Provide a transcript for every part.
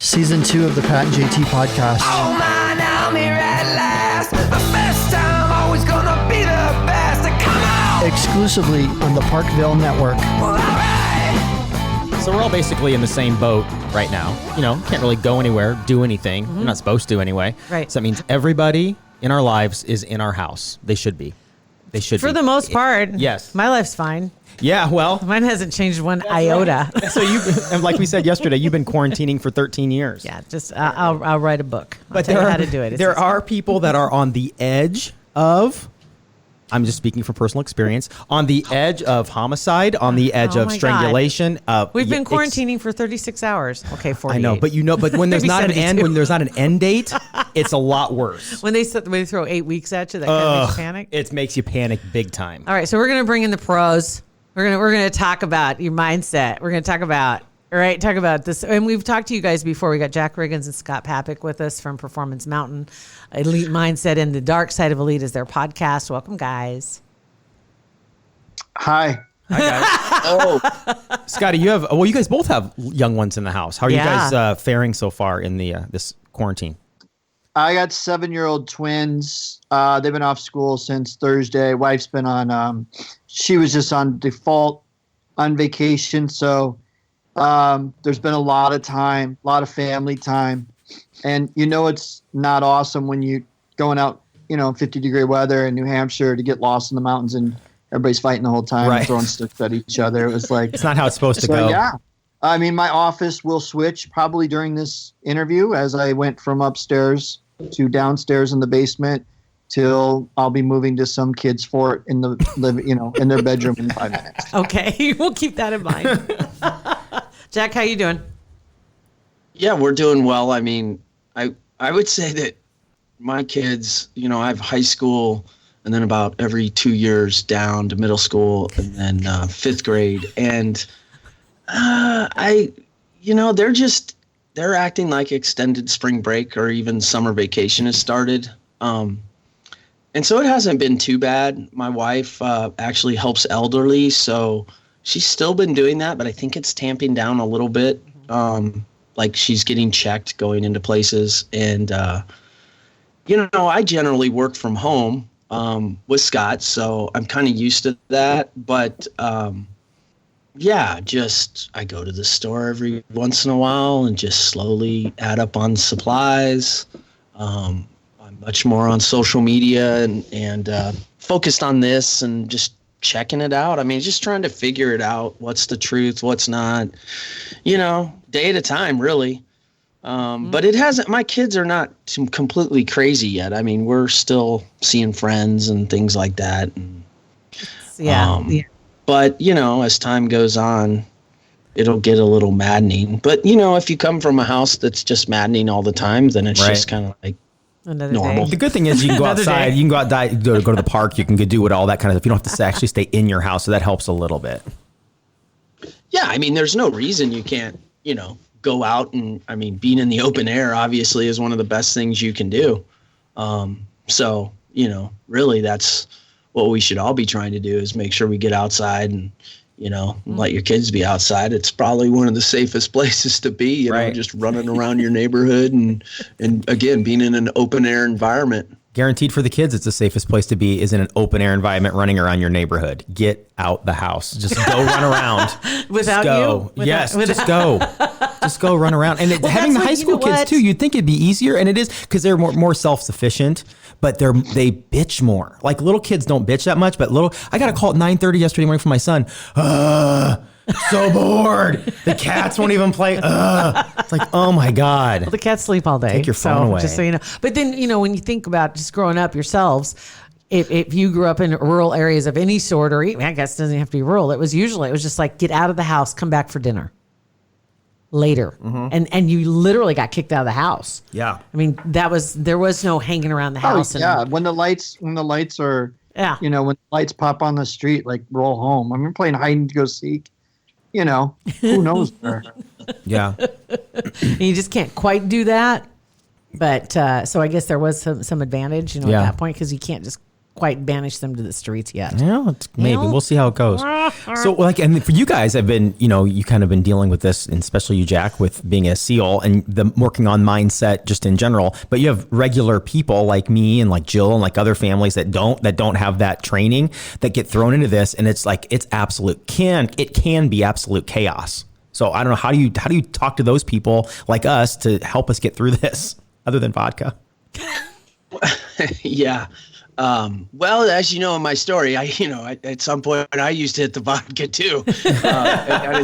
Season 2 of the Pat and JT podcast. Oh man, I'm here at last. The best time, always gonna be the best. Come on! Exclusively on the Parkville Network. Well, all right. So we're all basically in the same boat right now. You know, can't really go anywhere, do anything. We're not supposed to anyway. Right. So that means everybody in our lives is in our house. They should be. They should be. For the most part. Yes. My life's fine. Yeah, well. Mine hasn't changed one iota. So you, and like we said yesterday, you've been quarantining for 13 years. Yeah, just I'll write a book. I'll But tell you how to do it. There are people that are on the edge of, I'm just speaking from personal experience, on the edge of homicide, on the edge Oh of my strangulation. We've been It's- quarantining for 36 hours. Okay, 48. I know, but when there's Maybe not an 72. end, when there's not an end date, it's a lot worse. When they throw 8 weeks at you, that kind of makes you panic. It makes you panic big time. All right, so we're gonna bring in the pros. We're gonna talk about your mindset. We're gonna talk about this, and we've talked to you guys before. We got Jack Riggins and Scott Papek with us from Performance Mountain. Elite Mindset and the Dark Side of Elite is their podcast. Welcome, guys. Hi. Scotty, you guys both have young ones in the house. How are you guys faring so far in the this quarantine? I got 7-year-old twins. They've been off school since Thursday. Wife's been on, she was just on default on vacation. So there's been a lot of time, a lot of family time. And it's not awesome when you going out, 50-degree weather in New Hampshire to get lost in the mountains and everybody's fighting the whole time, Right. throwing sticks at each other. It was like, It's not how it's supposed to go. yeah. I mean, my office will switch probably during this interview as I went from upstairs to downstairs in the basement till I'll be moving to some kid's fort in in their bedroom in 5 minutes. Okay, we'll keep that in mind. Jack, how you doing? Yeah, we're doing well. I mean, I would say that my kids, I have high school and then about every 2 years down to middle school and then 5th grade. And they're acting like extended spring break or even summer vacation has started. And so it hasn't been too bad. My wife actually helps elderly, so she's still been doing that, but I think it's tamping down a little bit. Like she's getting checked going into places. And, I generally work from home with Scott, so I'm kind of used to that. But, I go to the store every once in a while and just slowly add up on supplies. I'm much more on social media and focused on this and just checking it out. I mean, just trying to figure it out. What's the truth? What's not? Day at a time, really. But it hasn't. My kids are not completely crazy yet. I mean, we're still seeing friends and things like that. And, Yeah. But, as time goes on, it'll get a little maddening. But, if you come from a house that's just maddening all the time, then it's Right. just kind of like Another normal. The good thing is you can go Another outside, day. you can go out, go to the park, you can do all that kind of stuff. You don't have to actually stay in your house, so that helps a little bit. Yeah, I mean, there's no reason you can't, go out and, I mean, being in the open air obviously is one of the best things you can do. So, really that's what we should all be trying to do is make sure we get outside and, let your kids be outside. It's probably one of the safest places to be, Right. just running around your neighborhood and again, being in an open air environment. Guaranteed for the kids, it's the safest place to be is in an open air environment running around your neighborhood. Get out the house. Just go run around. Without Just go. you? Yes, Without- just go. Just go run around. And having the that's high what- school you know kids what? too, you'd think it'd be easier, and it is because they're more self-sufficient, but they bitch more. Like little kids don't bitch that much, but I got a call at 9:30 yesterday morning from my son. So bored. The cats won't even play. It's like, oh my God. The cats sleep all day. Take your phone away. Just so you know. But then, when you think about just growing up yourselves, if you grew up in rural areas of any sort, or even, I guess it doesn't have to be rural, it was just like get out of the house, come back for dinner later. And you literally got kicked out of the house. Yeah. I mean, there was no hanging around the house. Yeah, when the lights are, Yeah. when the lights pop on the street, like roll home. I mean, playing hide and go seek. Who knows where? Yeah. And you just can't quite do that. But so I guess there was some advantage, at Yeah. that point because you can't just quite banished them to the streets yet. Yeah, maybe we'll see how it goes. So, like, and for you guys, I've been, you kind of been dealing with this, and especially you, Jack, with being a SEAL and the working on mindset just in general. But you have regular people like me and like Jill and like other families that don't have that training that get thrown into this, and it's like it can be absolute chaos. So I don't know, how do you talk to those people like us to help us get through this, other than vodka? Yeah. Well, as you know in my story, at some point I used to hit the vodka too. That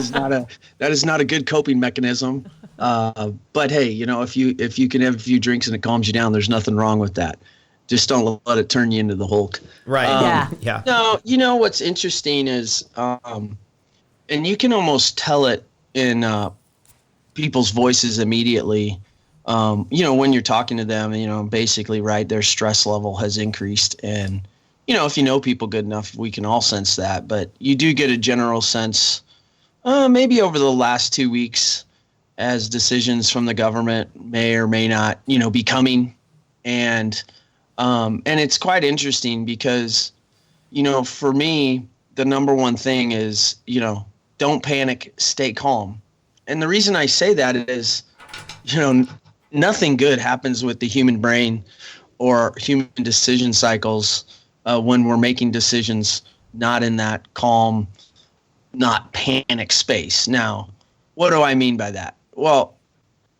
is not a good coping mechanism. But hey, if you can have a few drinks and it calms you down, there's nothing wrong with that. Just don't let it turn you into the Hulk. Right. Yeah. No, what's interesting is, and you can almost tell it in people's voices immediately. When you're talking to them, basically, right, their stress level has increased. And, if you know people good enough, we can all sense that. But you do get a general sense, maybe over the last 2 weeks, as decisions from the government may or may not, be coming. And it's quite interesting because, for me, the number one thing is, don't panic, stay calm. And the reason I say that is, nothing good happens with the human brain or human decision cycles when we're making decisions not in that calm, not panic space. Now, what do I mean by that? Well,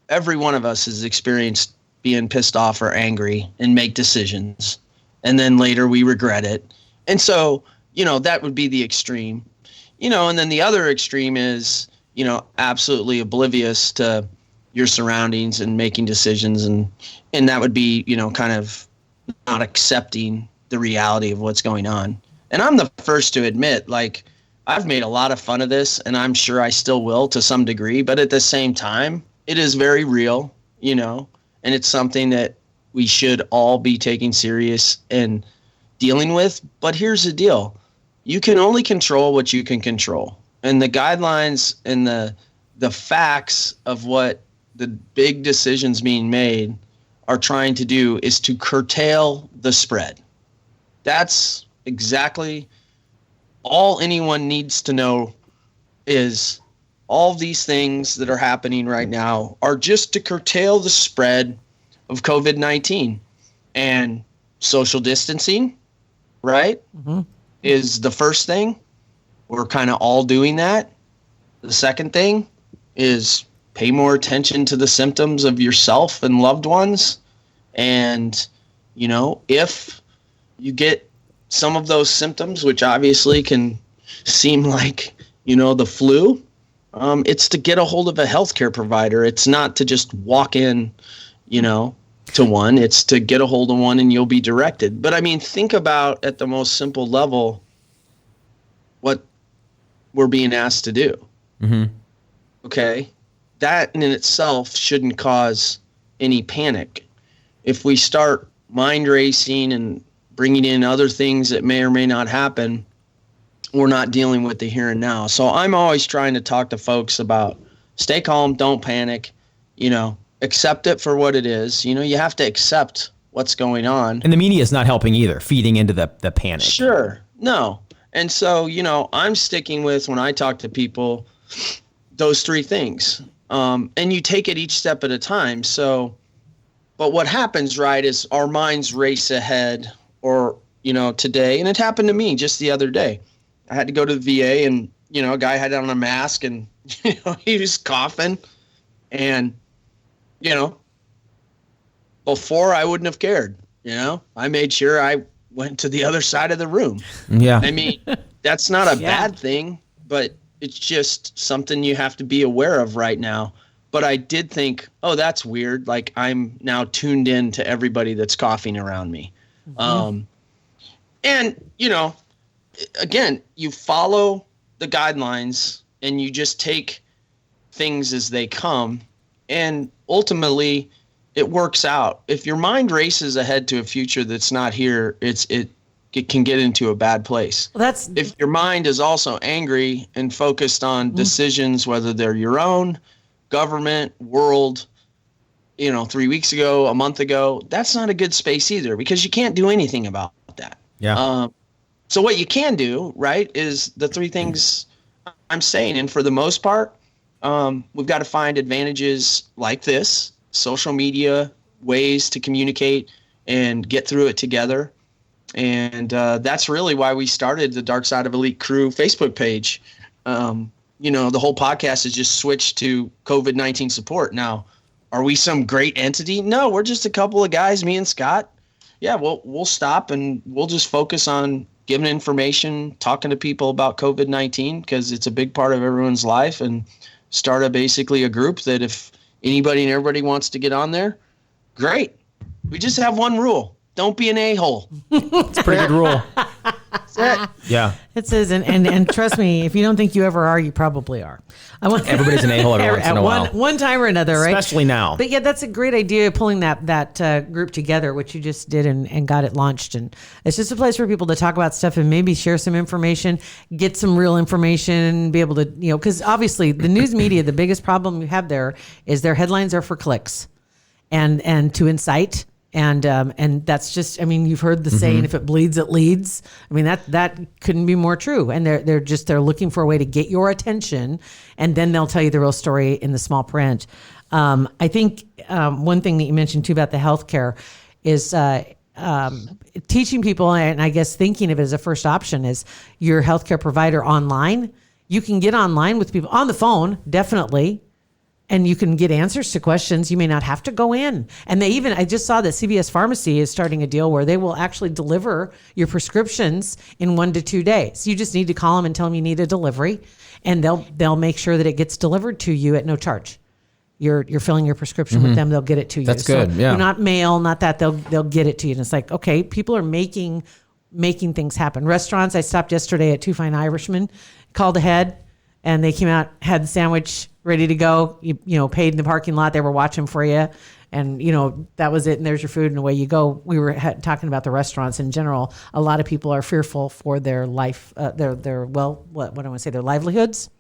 every one of us has experienced being pissed off or angry and make decisions, and then later we regret it. And so, that would be the extreme. And then the other extreme is, absolutely oblivious to your surroundings and making decisions, and that would be, kind of not accepting the reality of what's going on. And I'm the first to admit, like, I've made a lot of fun of this, and I'm sure I still will to some degree, but at the same time, it is very real, and it's something that we should all be taking serious and dealing with. But here's the deal. You can only control what you can control. And the guidelines and the facts of what the big decisions being made are trying to do is to curtail the spread. That's exactly all anyone needs to know, is all these things that are happening right now are just to curtail the spread of COVID-19. And social distancing, right, is the first thing. We're kind of all doing that. The second thing is pay more attention to the symptoms of yourself and loved ones. And, if you get some of those symptoms, which obviously can seem like, the flu, it's to get a hold of a healthcare provider. It's not to just walk in, to one. It's to get a hold of one and you'll be directed. But I mean, think about at the most simple level what we're being asked to do. Mm-hmm. Okay. That in itself shouldn't cause any panic. If we start mind racing and bringing in other things that may or may not happen, we're not dealing with the here and now. So I'm always trying to talk to folks about stay calm, don't panic, accept it for what it is. You have to accept what's going on. And the media is not helping either, feeding into the panic. Sure. No. And so, I'm sticking with, when I talk to people, those three things. And you take it each step at a time. So, but what happens, right, is our minds race ahead, or, today, and it happened to me just the other day. I had to go to the VA, and, a guy had on a mask, and, he was coughing, and, before I wouldn't have cared, I made sure I went to the other side of the room. Yeah. I mean, that's not a bad thing, but it's just something you have to be aware of right now. But I did think, oh, that's weird. Like, I'm now tuned in to everybody that's coughing around me. Mm-hmm. And, again, you follow the guidelines and you just take things as they come. And ultimately, it works out. If your mind races ahead to a future that's not here, it can get into a bad place. Well, if your mind is also angry and focused on decisions, whether they're your own, government, world, 3 weeks ago, a month ago, that's not a good space either, because you can't do anything about that. Yeah. So what you can do, right, is the three things I'm saying. And for the most part, we've got to find advantages like this, social media, ways to communicate and get through it together. And that's really why we started the Dark Side of Elite Crew Facebook page. The whole podcast has just switched to COVID-19 support. Now, are we some great entity? No, we're just a couple of guys, me and Scott. Yeah, we'll stop and we'll just focus on giving information, talking to people about COVID-19 because it's a big part of everyone's life, and start basically a group that if anybody and everybody wants to get on there, great. We just have one rule. Don't be an a-hole. It's a pretty good rule. Yeah. It says, and trust me, if you don't think you ever are, you probably are. Everybody's an a-hole every once in a while. One time or another, right? Especially now. But yeah, that's a great idea, pulling that group together, which you just did and got it launched. And it's just a place for people to talk about stuff and maybe share some information, get some real information, be able to, because obviously the news media, the biggest problem you have there is their headlines are for clicks and to incite. And that's just, you've heard the saying, if it bleeds, it leads. That couldn't be more true. And they're looking for a way to get your attention, and then they'll tell you the real story in the small print. I think one thing that you mentioned too about the healthcare is teaching people, and I guess thinking of it as a first option, is your healthcare provider online. You can get online with people on the phone, definitely. And you can get answers to questions. You may not have to go in. And I just saw that CVS Pharmacy is starting a deal where they will actually deliver your prescriptions in 1 to 2 days. You just need to call them and tell them you need a delivery, and they'll make sure that it gets delivered to you at no charge. You're filling your prescription with them, they'll get it to you. That's good. Yeah. Not mail, not that. They'll get it to you. And it's like, okay, people are making things happen. Restaurants, I stopped yesterday at Two Fine Irishmen, called ahead, and they came out, had the sandwich ready to go. You paid in the parking lot. They were watching for you, and that was it. And there's your food, and away you go. We were talking about the restaurants in general. A lot of people are fearful for their life, their their livelihoods.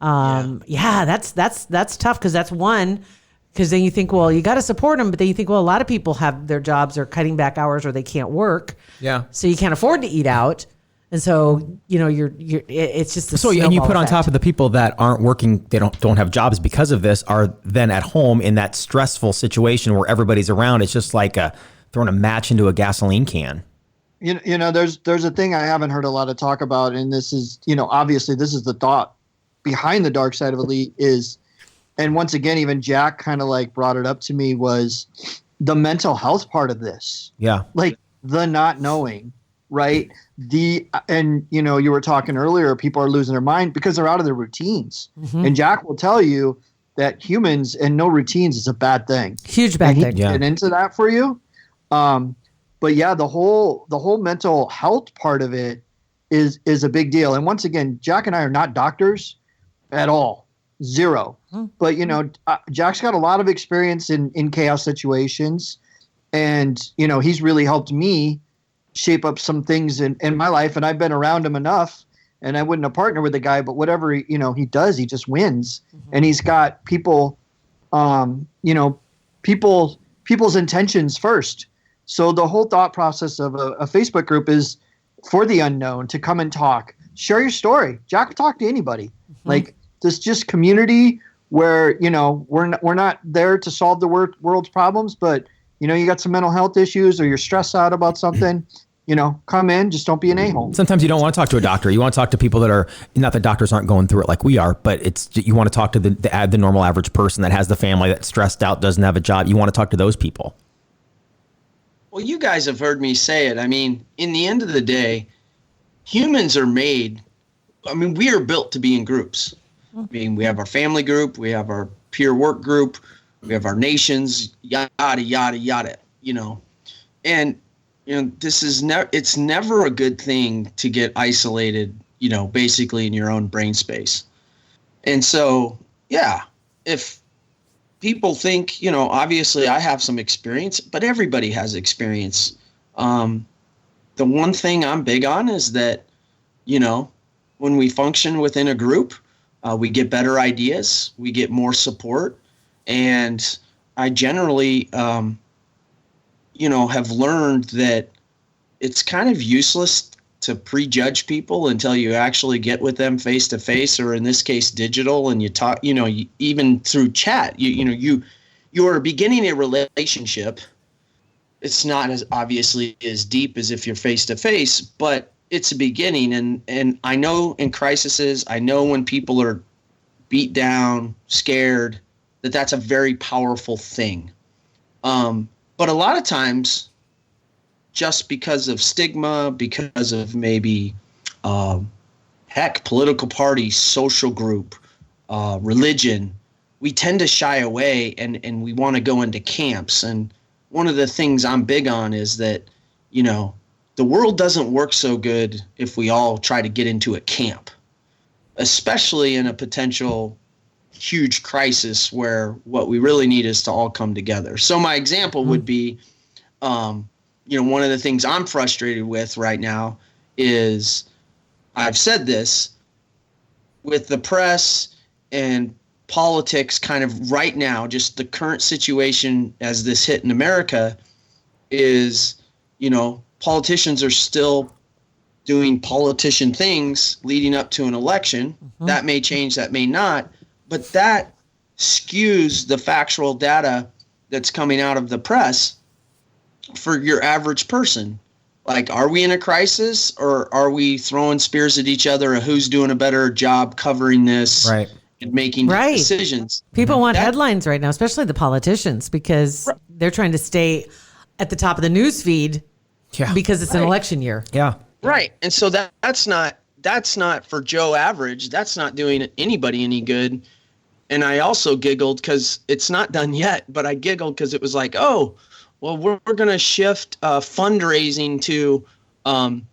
That's tough because that's one. Because then you think, well, you got to support them, but then you think, well, a lot of people have their jobs are cutting back hours or they can't work. Yeah. So you can't afford to eat out. And so, it's just a and you put on effect. top of the people that aren't working, they don't have jobs because of this, are then at home in that stressful situation where everybody's around. It's just like throwing a match into a gasoline can. There's a thing I haven't heard a lot of talk about, and this is, obviously this is the thought behind the Dark Side of Elite is, and once again, even Jack kind of like brought it up to me, was the mental health part of this. Yeah. Like the not knowing. Right. You were talking earlier, people are losing their mind because they're out of their routines. Mm-hmm. And Jack will tell you that humans and no routines is a bad thing. Huge bad thing. He can get into that for you. But yeah, the whole mental health part of it is a big deal. And once again, Jack and I are not doctors at all. Zero. Mm-hmm. But Jack's got a lot of experience in chaos situations, and he's really helped me shape up some things in my life, and I've been around him enough, and I wouldn't have partnered with the guy, but whatever he does, he just wins. Mm-hmm. And he's got people, people's intentions first. So the whole thought process of a Facebook group is for the unknown to come and talk, share your story. Jack will talk to anybody. Mm-hmm. Like this just community where, we're not there to solve the world's problems, but you got some mental health issues or you're stressed out about something, come in, just don't be an a-hole. Sometimes you don't want to talk to a doctor. You want to talk to people that are, not that doctors aren't going through it like we are, but you want to talk to the normal average person that has the family that's stressed out, doesn't have a job. You want to talk to those people. Well, you guys have heard me say it. In the end of the day, humans are made, we are built to be in groups. We have our family group, we have our peer work group, we have our nations, yada, yada, yada, and, it's never a good thing to get isolated, basically in your own brain space. And so, yeah, if people think, obviously I have some experience, but everybody has experience. The one thing I'm big on is that, when we function within a group, we get better ideas, we get more support. And I generally, have learned that it's kind of useless to prejudge people until you actually get with them face to face, or in this case, digital, and you talk, even through chat, you are beginning a relationship. It's not as obviously as deep as if you're face to face, but it's a beginning. And I know in crises, I know when people are beat down, scared, that's a very powerful thing. But a lot of times, just because of stigma, because of maybe, political party, social group, religion, we tend to shy away and we want to go into camps. And one of the things I'm big on is that, the world doesn't work so good if we all try to get into a camp, especially in a potential huge crisis where what we really need is to all come together. So my example would be, one of the things I'm frustrated with right now is, I've said this, with the press and politics kind of right now, just the current situation as this hit in America is, politicians are still doing politician things leading up to an election. That may change, that may not, but that skews the factual data that's coming out of the press for your average person. Like, are we in a crisis, or are we throwing spears at each other of who's doing a better job covering this Right. and making decisions? People want headlines right now, especially the politicians, because they're trying to stay at the top of the news feed because it's an election year. Yeah. Right. And so that's not for Joe Average. That's not doing anybody any good. And I also giggled because it's not done yet, but I giggled because it was like, oh, well, we're going to shift fundraising to, online.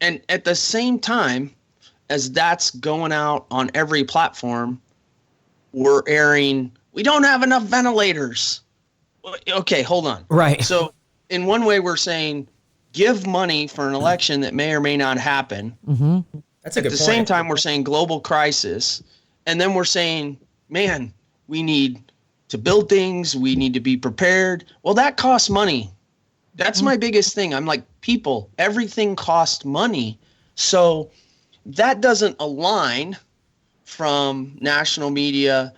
And at the same time as that's going out on every platform, we're airing, we don't have enough ventilators. Okay, hold on. Right. So in one way, we're saying give money for an election that may or may not happen. Mm-hmm. That's a good point. At the same time, we're saying global crisis. And then we're saying, man, we need to build things. We need to be prepared. Well, that costs money. That's my biggest thing. I'm like, people, everything costs money. So that doesn't align from national media,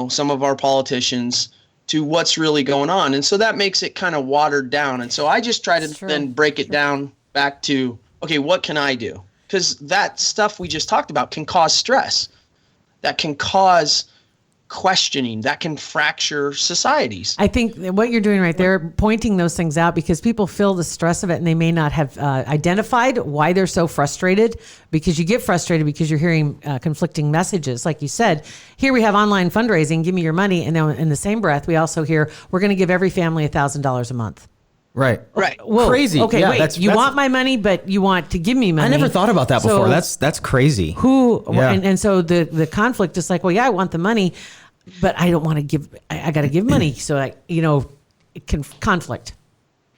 some of our politicians, to what's really going on. And so that makes it kind of watered down. And so I just try to then break it down back to, okay, what can I do? Because that stuff we just talked about can cause stress. That can cause questioning, that can fracture societies. I think that what you're doing right there, pointing those things out, because people feel the stress of it and they may not have identified why they're so frustrated, because you get frustrated because you're hearing conflicting messages. Like you said, here we have online fundraising, give me your money. And then in the same breath, we also hear we're going to give every family $1,000 a month. Right. Right. Whoa. Crazy. Okay, Yeah, wait. that's- You want my money, but you want to give me money. I never thought about that So before. That's crazy. Who Yeah. and so the conflict is like, well, yeah, I want the money, but I don't want to give. I got to give money, so it can conflict.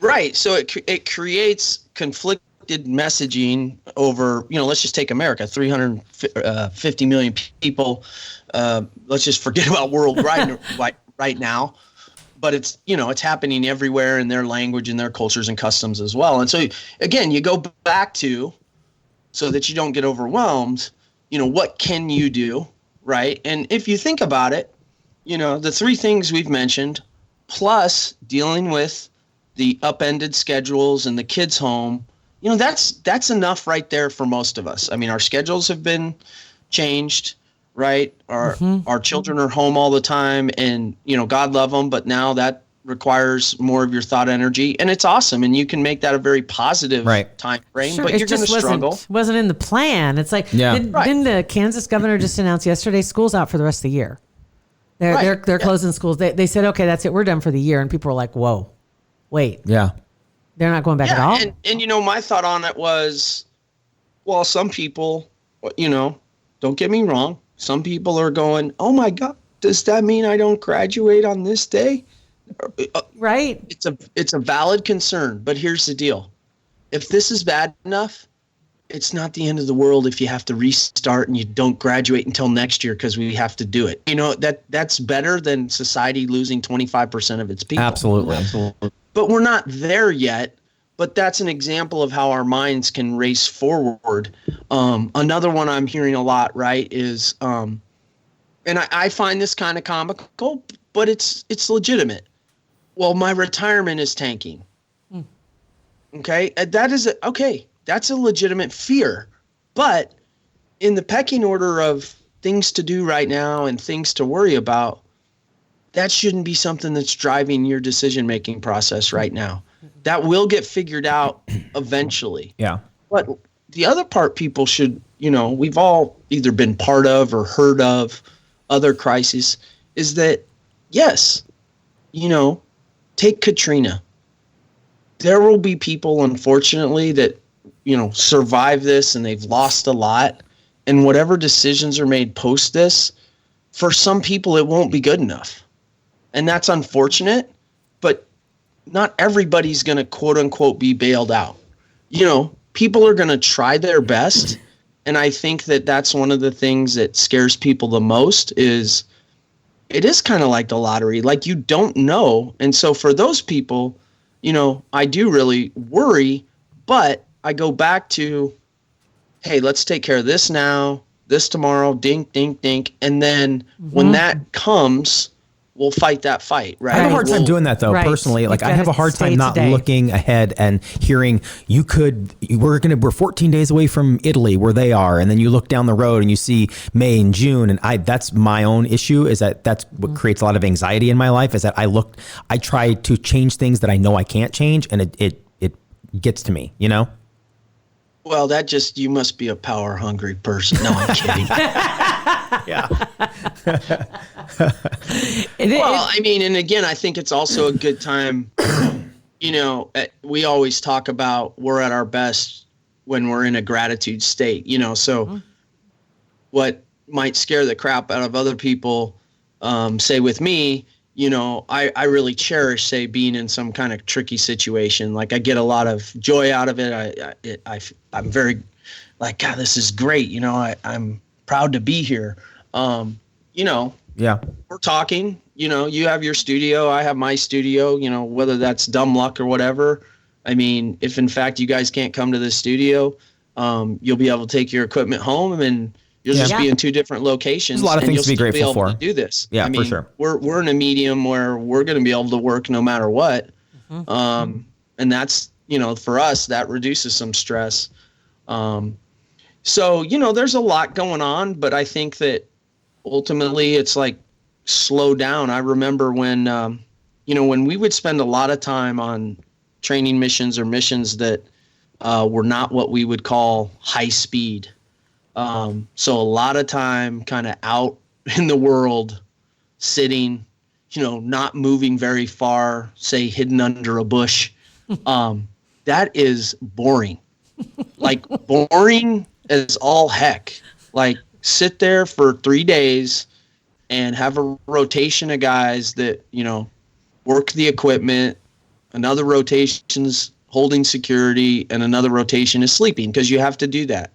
Right. So it creates conflicted messaging over, let's just take America, 350 million people. Let's just forget about worldwide right now. But it's, it's happening everywhere in their language and their cultures and customs as well. And so, again, you go back to, so that you don't get overwhelmed, what can you do, right? And if you think about it, the three things we've mentioned, plus dealing with the upended schedules and the kids home, that's enough right there for most of us. I mean, our schedules have been changed. Right. Our children are home all the time, and, God love them. But now that requires more of your thought energy, and it's awesome. And you can make that a very positive time frame, Sure, but it you're going to just struggle. wasn't in the plan. It's like, didn't the Kansas governor just announce yesterday school's out for the rest of the year? They're closing schools. They said, okay, that's it. We're done for the year. And people were like, whoa, wait. Yeah. They're not going back at all? And my thought on it was, well, some people, don't get me wrong. Some people are going, oh, my God, does that mean I don't graduate on this day? Right. It's a valid concern. But here's the deal. If this is bad enough, it's not the end of the world if you have to restart and you don't graduate until next year because we have to do it. That's better than society losing 25% of its people. Absolutely. But we're not there yet. but that's an example of how our minds can race forward. Another one I'm hearing a lot, right, is, and I find this kind of comical, but it's legitimate. Well, my retirement is tanking. Okay, that's a legitimate fear. But in the pecking order of things to do right now and things to worry about, that shouldn't be something that's driving your decision-making process right now. That will get figured out eventually. Yeah. But the other part people should, we've all either been part of or heard of other crises, is that, yes, take Katrina. There will be people, unfortunately, that, survive this and they've lost a lot. And whatever decisions are made post this, for some people, it won't be good enough. And that's unfortunate, but not everybody's going to, quote unquote, be bailed out. People are going to try their best. And I think that that's one of the things that scares people the most is it is kind of like the lottery. Like, you don't know. And so for those people, I do really worry, but I go back to, hey, let's take care of this now, this tomorrow, dink, dink, dink. And then when that comes, we'll fight that fight, right? I have a hard time doing that, though, personally. Like, I have a hard time not looking ahead and hearing we're 14 days away from Italy where they are. And then you look down the road and you see May and June. And that's my own issue, is that's what creates a lot of anxiety in my life, is that I try to change things that I know I can't change. And it gets to me, Well, you must be a power hungry person. No, I'm kidding. Yeah. And again, I think it's also a good time. We always talk about we're at our best when we're in a gratitude state. So what might scare the crap out of other people, say with me, I really cherish, say, being in some kind of tricky situation. Like, I get a lot of joy out of it. I'm very like, God, this is great. I'm proud to be here. Yeah, we're talking, you have your studio, I have my studio, whether that's dumb luck or whatever. I mean, if in fact you guys can't come to the studio, you'll be able to take your equipment home and you'll just be in two different locations. There's a lot of things to be grateful for. To do this. Yeah, for sure. We're in a medium where we're going to be able to work no matter what. And that's, for us, that reduces some stress. So, there's a lot going on, but I think that ultimately it's like slow down. I remember when, when we would spend a lot of time on training missions or missions that were not what we would call high speed. So a lot of time kind of out in the world, sitting, not moving very far, say hidden under a bush. That is boring. Like, boring as all heck. Like, sit there for 3 days and have a rotation of guys that, work the equipment, another rotation's holding security, and another rotation is sleeping, because you have to do that.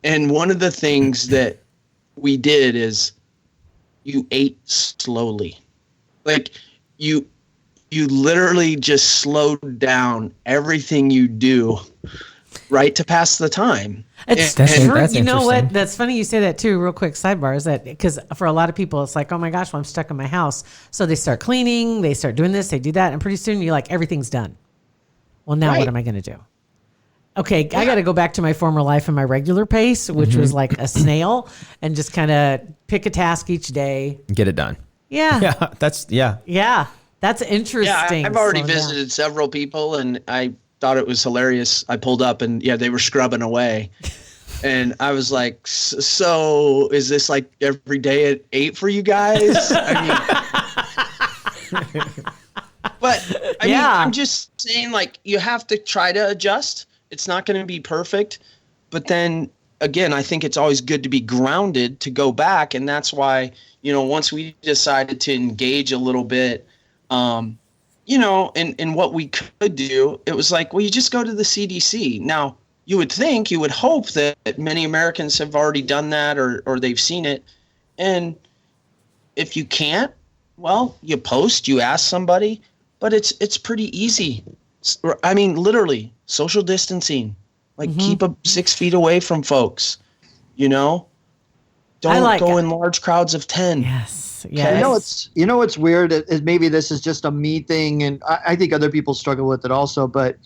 And one of the things that we did is you ate slowly. Like, you literally just slowed down everything you do, right, to pass the time. That's you know what? That's funny you say that too. Real quick sidebar is that because for a lot of people, it's like, oh my gosh, well, I'm stuck in my house. So they start cleaning, they start doing this, they do that, and pretty soon you're like, everything's done. Well, now what am I going to do? Okay, I got to go back to my former life and my regular pace, which was like a snail, and just kind of pick a task each day, get it done. Yeah, yeah. That's interesting. Yeah, I've already visited several people, and I thought it was hilarious. I pulled up and they were scrubbing away. And I was like, so is this like every day at 8 for you guys? But I'm just saying, like, you have to try to adjust. It's not going to be perfect. But then again, I think it's always good to be grounded to go back. And that's why, once we decided to engage a little bit, in what we could do, it was like, well, you just go to the CDC. Now, you would hope that many Americans have already done that or they've seen it. And if you can't, well, you ask somebody, but it's pretty easy. I mean, literally social distancing, like keep 6 feet away from folks, don't go in large crowds of 10. Yes. What's weird is maybe this is just a me thing, and I think other people struggle with it also, but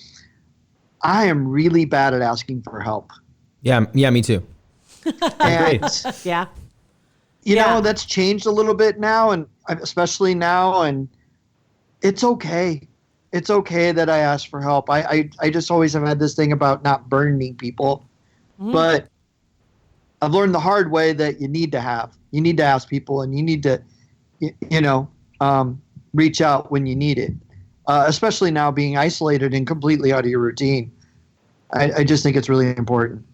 I am really bad at asking for help. Yeah, me too. And Yeah. you know, that's changed a little bit now, and especially now, and it's okay. It's okay that I ask for help. I just always have had this thing about not burdening people, but I've learned the hard way that you need to ask people, and you need to, reach out when you need it, especially now being isolated and completely out of your routine. I just think it's really important.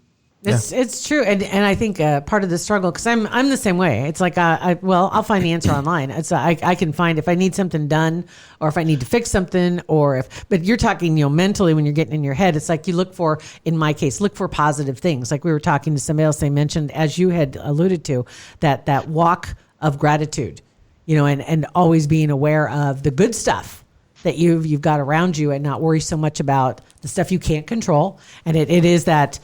It's true, and I think part of the struggle, because I'm the same way. It's like I'll find the answer online. It's I can find if I need something done, or if I need to fix something, but you're talking mentally when you're getting in your head. It's like you look for, in my case, positive things. Like we were talking to somebody else, they mentioned, as you had alluded to, that walk of gratitude, and always being aware of the good stuff that you've got around you, and not worry so much about the stuff you can't control. And it is that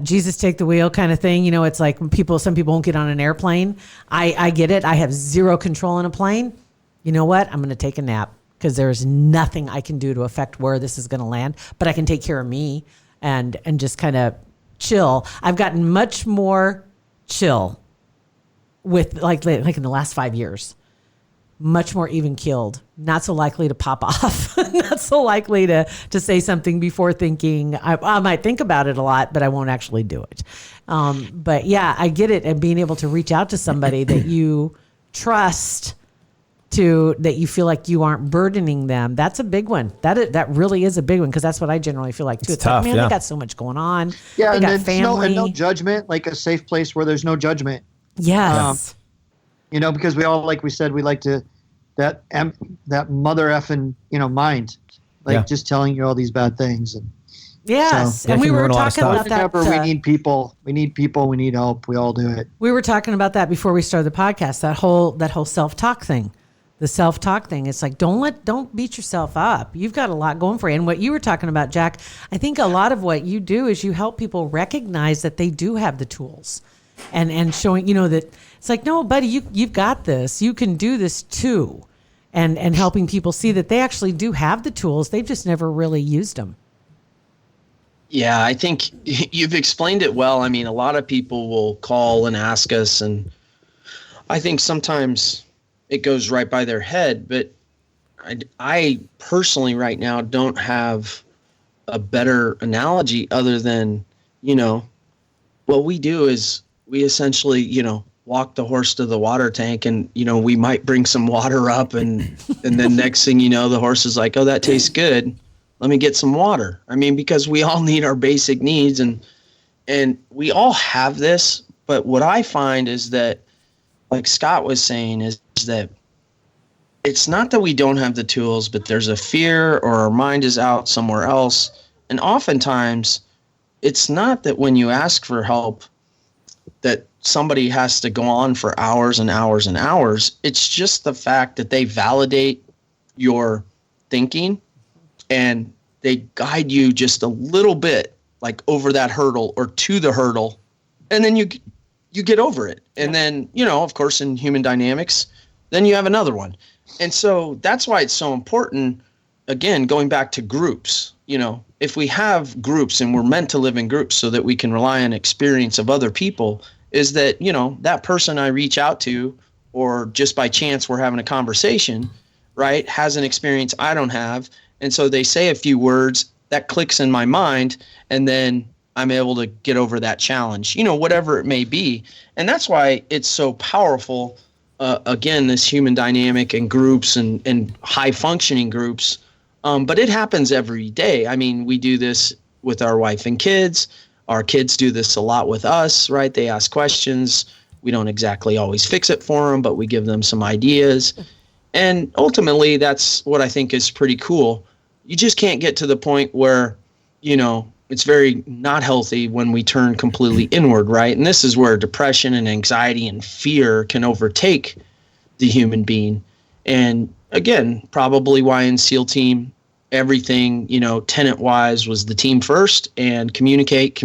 Jesus take the wheel kind of thing. It's like some people won't get on an airplane. I get it. I have zero control in a plane. You know what? I'm going to take a nap, because there's nothing I can do to affect where this is going to land, but I can take care of me and just kind of chill. I've gotten much more chill with like in the last 5 years. Much more even keeled, not so likely to pop off, not so likely to say something before thinking. I might think about it a lot, but I won't actually do it. But yeah, I get it. And being able to reach out to somebody that you trust, that you feel like you aren't burdening them, that's a big one. That really is a big one, because that's what I generally feel like too. It's tough, like, man, they got so much going on. Yeah, they and got family. No judgment, like a safe place where there's no judgment. Yes. Because we all, like we said, we like to that mother effing mind, just telling you all these bad things. And yes, so, and we were talking about that. Remember, we need people. We need people. We need help. We all do it. We were talking about that before we started the podcast. That whole self-talk thing, the self-talk thing. It's like don't beat yourself up. You've got a lot going for you. And what you were talking about, Jack, I think a lot of what you do is you help people recognize that they do have the tools. And showing, that it's like, no, buddy, you've got this. You can do this too. And helping people see that they actually do have the tools. They've just never really used them. Yeah, I think you've explained it well. I mean, a lot of people will call and ask us, and I think sometimes it goes right by their head. But I personally right now don't have a better analogy other than, what we do is we essentially, walk the horse to the water tank, and, we might bring some water up, and then next thing you know, the horse is like, oh, that tastes good. Let me get some water. I mean, because we all need our basic needs, and we all have this. But what I find is that, like Scott was saying, is that it's not that we don't have the tools, but there's a fear, or our mind is out somewhere else. And oftentimes it's not that when you ask for help that somebody has to go on for hours and hours and hours. It's just the fact that they validate your thinking and they guide you just a little bit, like over that hurdle or to the hurdle, and then you get over it. And then, of course, in human dynamics, then you have another one. And so that's why it's so important, again, going back to groups. If we have groups, and we're meant to live in groups so that we can rely on experience of other people, is that, that person I reach out to, or just by chance we're having a conversation, right, has an experience I don't have. And so they say a few words that clicks in my mind, and then I'm able to get over that challenge, whatever it may be. And that's why it's so powerful, again, this human dynamic and groups and high functioning groups. But it happens every day. I mean, we do this with our wife and kids. Our kids do this a lot with us, right? They ask questions. We don't exactly always fix it for them, but we give them some ideas. And ultimately, that's what I think is pretty cool. You just can't get to the point where, it's very not healthy when we turn completely inward, right? And this is where depression and anxiety and fear can overtake the human being. And again, probably why in SEAL Team, everything, tenant wise was the team first and communicate.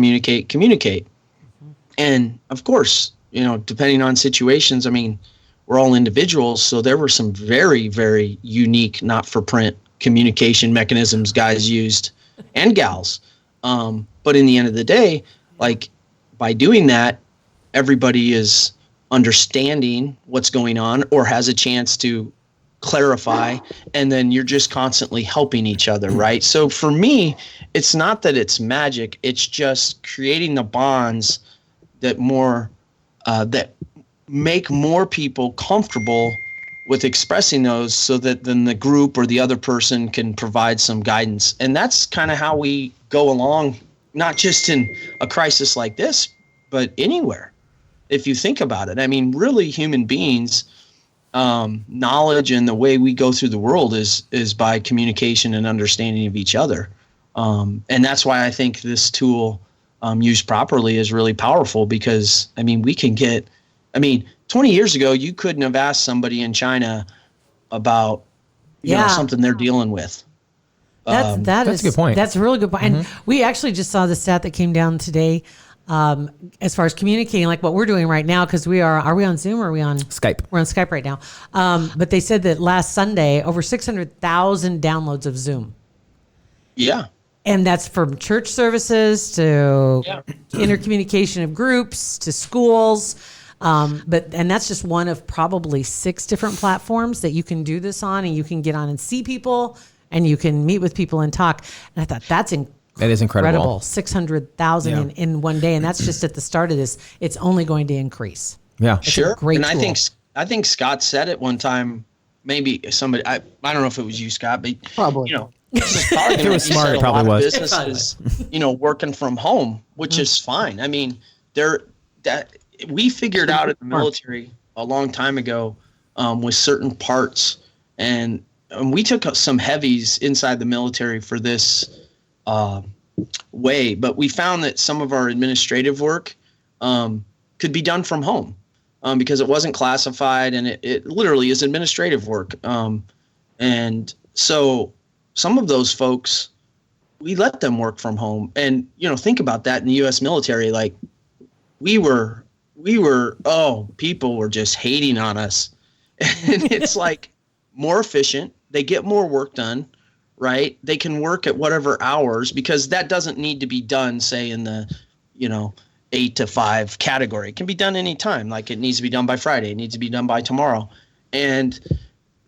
And of course, depending on situations, I mean, we're all individuals. So there were some very, very unique, not for print communication mechanisms guys used and gals. But in the end of the day, like by doing that, everybody is understanding what's going on or has a chance to clarify, and then you're just constantly helping each other, right? So for me, it's not that it's magic, it's just creating the bonds that that make more people comfortable with expressing those, so that then the group or the other person can provide some guidance. And that's kind of how we go along, not just in a crisis like this, but anywhere. If you think about it, I mean, really human beings, knowledge and the way we go through the world is by communication and understanding of each other. And that's why I think this tool, used properly, is really powerful, because, I mean, 20 years ago, you couldn't have asked somebody in China about something they're dealing with. That's a good point. That's a really good point. And we actually just saw the stat that came down today, as far as communicating, like what we're doing right now, because are we on Zoom or are we on Skype? We're on Skype right now. But they said that last Sunday, over 600,000 downloads of Zoom. Yeah. And that's from church services to intercommunication of groups to schools. And that's just one of probably 6 different platforms that you can do this on, and you can get on and see people, and you can meet with people and talk. And I thought that is incredible. 600,000 in one day. And that's just at the start of this. It's only going to increase. Yeah. It's sure. a great and tool. I think Scott said it one time, maybe somebody, I don't know if it was you, Scott, but Probably. If it was smart, it probably was. Businesses, working from home, which is fine. I mean, we figured out in the military a long time ago, with certain parts, and we took some heavies inside the military for this way, but we found that some of our administrative work could be done from home, because it wasn't classified, and it literally is administrative work. And so some of those folks, we let them work from home. And, think about that in the U.S. military. Like people were just hating on us. And it's like more efficient. They get more work done, right? They can work at whatever hours, because that doesn't need to be done, say, in the, 8 to 5 category. It can be done anytime. Like, it needs to be done by Friday. It needs to be done by tomorrow. And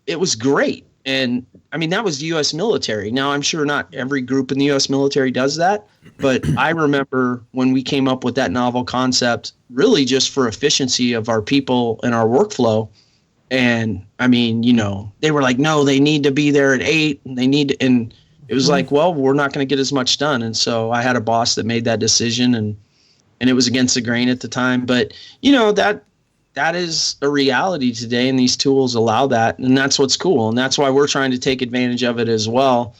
it was great. And I mean, that was the U.S. military. Now, I'm sure not every group in the U.S. military does that, but I remember when we came up with that novel concept, really just for efficiency of our people and our workflow. And I mean, they were like, no, they need to be there at 8, and it was like, well, we're not going to get as much done. And so I had a boss that made that decision, and it was against the grain at the time. But, that is a reality today, and these tools allow that, and that's what's cool. And that's why we're trying to take advantage of it as well.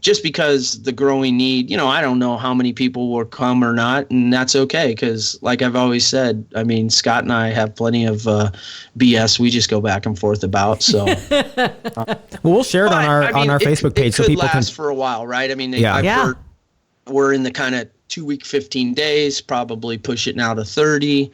Just because the growing need, I don't know how many people will come or not, and that's okay. Because like I've always said, I mean, Scott and I have plenty of BS we just go back and forth about. So, well, we'll share it on our Facebook page, so people can last for a while, right? I mean, Yeah. I've heard we're in the kind of 2-week, 15 days, probably push it now to 30.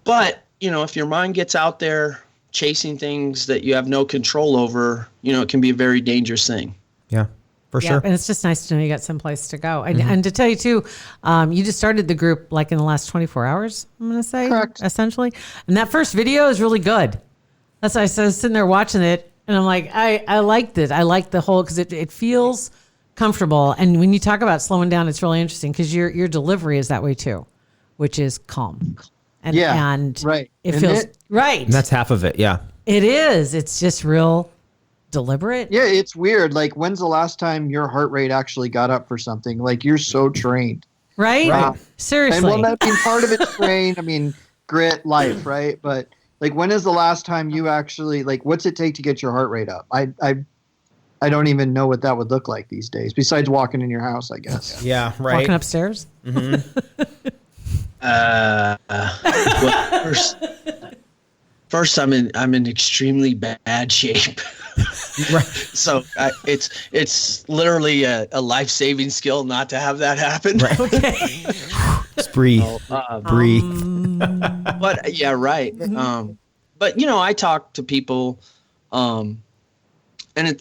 But, if your mind gets out there chasing things that you have no control over, it can be a very dangerous thing. Yeah, for sure. And it's just nice to know you got someplace to go. And to tell you too, you just started the group like in the last 24 hours, I'm going to say. Correct. Essentially. And that first video is really good. That's why I was sitting there watching it, and I'm like, I liked it. I liked the whole, because it feels comfortable. And when you talk about slowing down, it's really interesting, because your delivery is that way too, which is calm. And right. It And feels right. And that's half of it. Yeah. It is. It's just real deliberate. Yeah, it's weird. Like, when's the last time your heart rate actually got up for something? Like, you're so trained. Right? Seriously. And part of it's trained. I mean, grit, life, right? But like, when is the last time you actually, like, what's it take to get your heart rate up? I don't even know what that would look like these days, besides walking in your house, I guess. Yeah. Right. Walking upstairs. Well, first I'm in extremely bad shape. Right. So it's literally a life-saving skill not to have that happen. Right. Okay. Just breathe. Breathe. But yeah, right. But I talk to people, and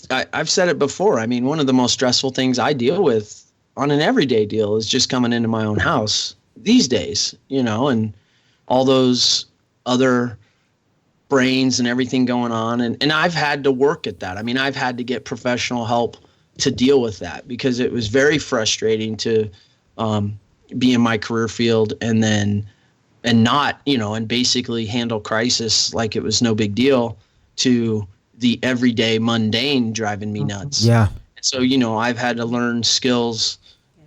I've said it before. I mean, one of the most stressful things I deal with on an everyday deal is just coming into my own house these days, and all those other brains and everything going on. And I've had to work at that. I mean, I've had to get professional help to deal with that because it was very frustrating to be in my career field and not, and basically handle crisis like it was no big deal to the everyday mundane driving me nuts. Yeah. So, I've had to learn skills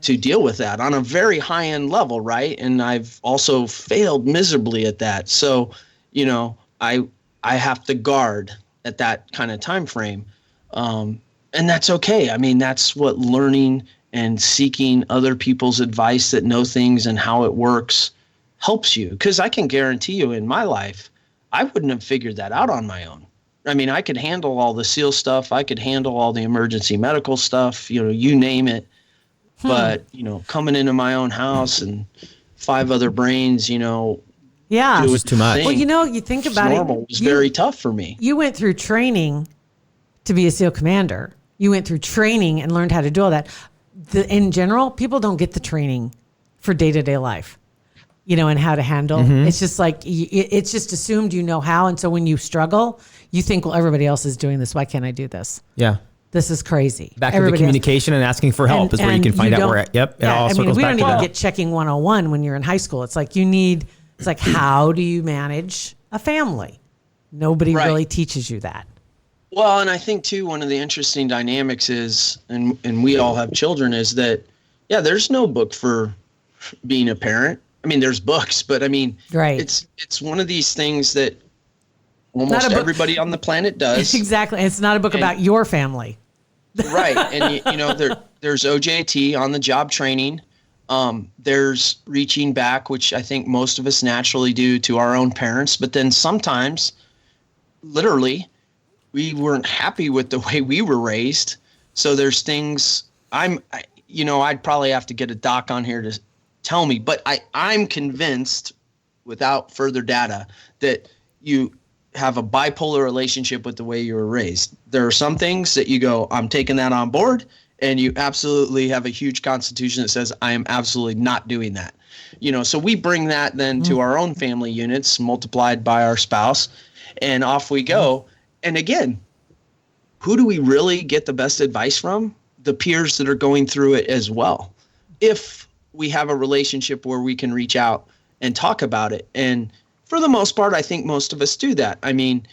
to deal with that on a very high end level. Right. And I've also failed miserably at that. So, I have to guard at that kind of time frame. And that's okay. I mean, that's what learning and seeking other people's advice that know things and how it works helps you. Because I can guarantee you in my life, I wouldn't have figured that out on my own. I mean, I could handle all the SEAL stuff. I could handle all the emergency medical stuff, you name it. But, coming into my own house and 5 other brains, Yeah. It was too much. Well, you think about normal. It was very tough for me. You went through training to be a SEAL commander. You went through training and learned how to do all that. In general, people don't get the training for day-to-day life, and how to handle. It's just like, it's just assumed how. And so when you struggle, you think, well, everybody else is doing this. Why can't I do this? Yeah. This is crazy. Back to the communication and asking for help is where you can find out where. Yep. Yeah, It all circles we back don't to even that. get checking 101 when you're in high school. It's like it's like, how do you manage a family? Nobody really teaches you that. Well, and I think too, one of the interesting dynamics is, and we all have children, is that, there's no book for being a parent. I mean, there's books, but I mean, it's one of these things that almost everybody on the planet does. Exactly. It's not a book about your family. Right. And, there's OJT, on the job training. There's reaching back, which I think most of us naturally do to our own parents. But then sometimes, literally, we weren't happy with the way we were raised. So there's things I'd probably have to get a doc on here to tell me. But I'm convinced, without further data, that you have a bipolar relationship with the way you were raised. There are some things that you go, I'm taking that on board. And you absolutely have a huge constitution that says, I am absolutely not doing that. So we bring that then to our own family units multiplied by our spouse, and off we go. And again, who do we really get the best advice from? The peers that are going through it as well. If we have a relationship where we can reach out and talk about it. And for the most part, I think most of us do that. I mean,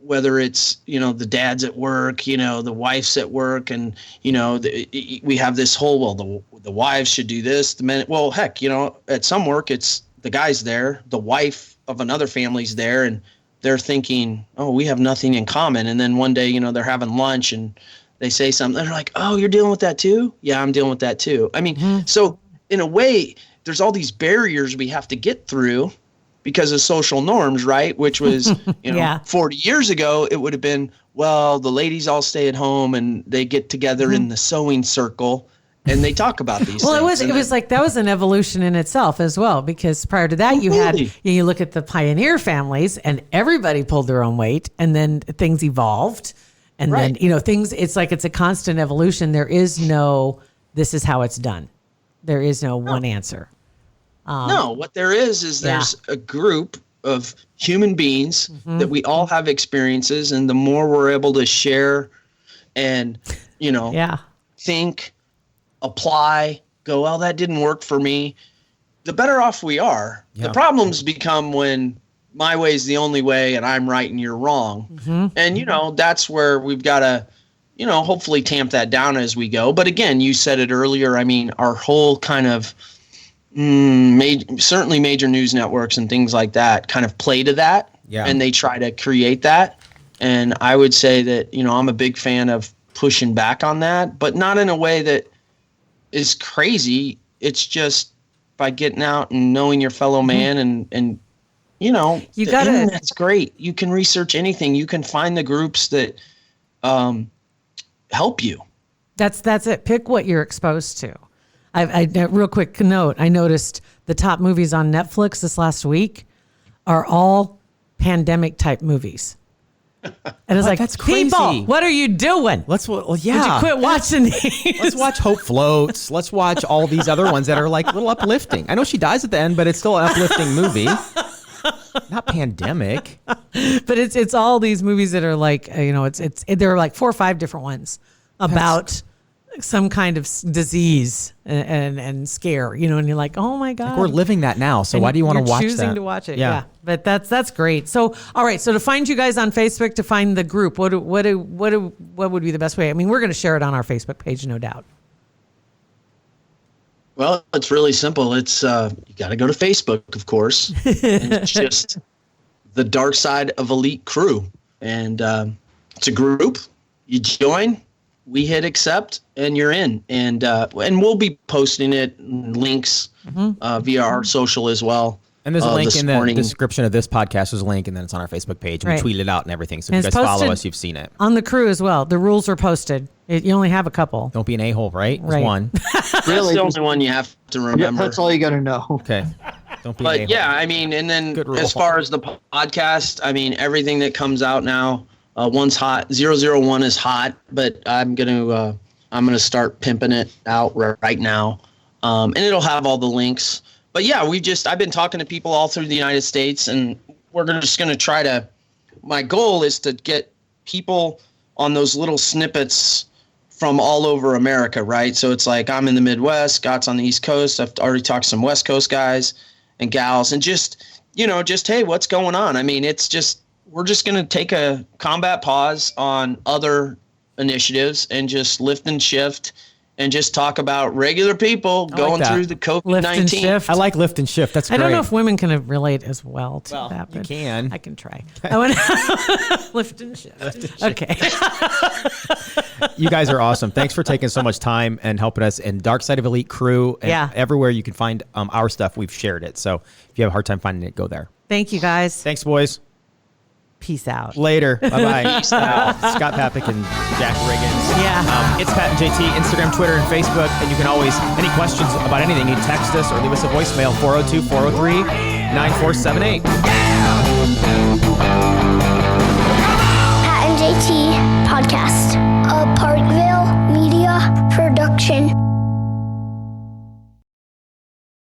whether it's, the dad's at work, the wife's at work, and, we have this whole, the wives should do this, the men, well, heck, at some work, it's the guy's there, the wife of another family's there, and they're thinking, oh, we have nothing in common. And then one day, they're having lunch and they say something, they're like, oh, you're dealing with that too? Yeah, I'm dealing with that too. I mean, so in a way, there's all these barriers we have to get through because of social norms, right? Which was, 40 years ago, it would have been, well, the ladies all stay at home and they get together in the sewing circle and they talk about these things. Well, it was like, that was an evolution in itself as well, because prior to that, you look at the pioneer families and everybody pulled their own weight, and then things evolved. And then, it's like, it's a constant evolution. There is no, this is how it's done. There is no one answer. No, what there is there's a group of human beings that we all have experiences, and the more we're able to share and, think, apply, go, well, that didn't work for me, the better off we are. Yeah. The problems become when my way is the only way and I'm right and you're wrong. And, that's where we've got to, hopefully tamp that down as we go. But again, you said it earlier. I mean, our whole kind of certainly major news networks and things like that kind of play to that, and they try to create that. And I would say that, I'm a big fan of pushing back on that, but not in a way that is crazy. It's just by getting out and knowing your fellow man and you got it. That's great. You can research anything. You can find the groups that help you. That's it. Pick what you're exposed to. I real quick note. I noticed the top movies on Netflix this last week are all pandemic type movies. And it's like, that's crazy. people, what are you doing? Well, Would yeah. you quit watching these? Let's watch Hope Floats. Let's watch all these other ones that are like a little uplifting. I know she dies at the end, but it's still an uplifting movie. Not pandemic. But it's all these movies that are like, there are like 4 or 5 different ones about some kind of disease and scare, and you're like, oh my God. Like we're living that now. So why do you want to watch that? Choosing to watch it. Yeah. But that's great. So, all right. So to find you guys on Facebook, to find the group, what would be the best way? I mean, we're going to share it on our Facebook page, no doubt. Well, it's really simple. It's you got to go to Facebook, of course. And it's just the Dark Side of Elite Crew, and it's a group. You join, we hit accept, and you're in. And we'll be posting it links via our social as well. And there's a link in the description of this podcast. There's a link, and then it's on our Facebook page. And we tweet it out and everything. So if you guys follow us, you've seen it. On the crew as well. The rules are posted. You only have a couple. Don't be an a-hole, right? There's one. Really, that's the only one you have to remember. That's all you got to know. Okay. Don't be an a-hole. Yeah, I mean, and then as far as the podcast, I mean, everything that comes out now, one's hot. 001 is hot, but I'm gonna start pimping it out right now, and it'll have all the links. But yeah, I've been talking to people all through the United States, and we're just gonna try to. My goal is to get people on those little snippets from all over America, right? So it's like I'm in the Midwest, Scott's on the East Coast. I've already talked to some West Coast guys and gals, and just hey, what's going on? I mean, we're just going to take a combat pause on other initiatives and just lift and shift and just talk about regular people going through the COVID-19. I like lift and shift. That's great. I don't know if women can relate as well to that. You But can. I can try. I want to lift and shift. Okay. You guys are awesome. Thanks for taking so much time and helping us. And Dark Side of Elite Crew. And everywhere you can find our stuff, we've shared it. So if you have a hard time finding it, go there. Thank you, guys. Thanks, boys. Peace out. Later. Bye-bye. Peace out. Scott Papek and Jack Riggins. Yeah. It's Pat and JT, Instagram, Twitter, and Facebook. And you can always, any questions about anything, you text us or leave us a voicemail, 402-403-9478.